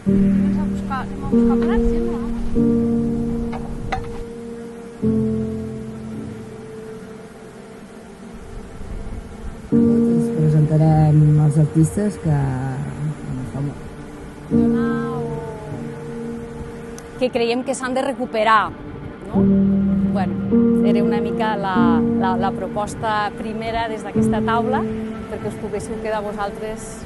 Anem a buscar plats, sí, no? Ens presentarem els artistes que creiem que s'han de recuperar, no? Bueno, era una mica la proposta primera des d'aquesta taula perquè us poguéssiu quedar vosaltres.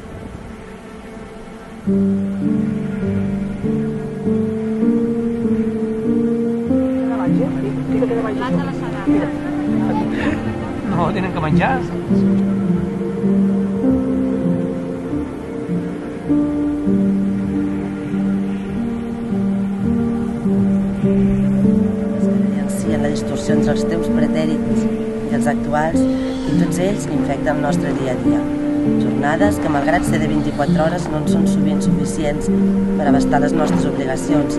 Plats a la Segarra. No, tenen que menjar. Evidencien la distorsió entre els temps pretèrits i els actuals, i tots ells infecten el nostre dia a dia. Jornades que, malgrat ser de 24 hores, no en són sovint suficients per abastar les nostres obligacions.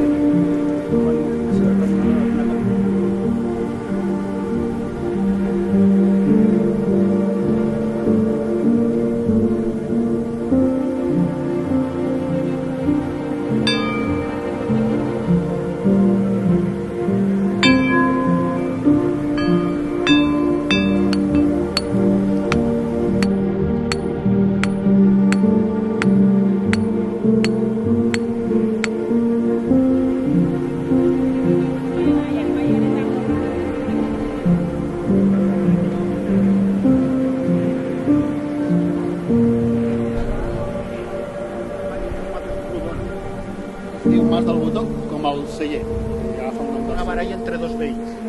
Diu Mas del Botó com el celler, que agafa una baralla entre dos veïns.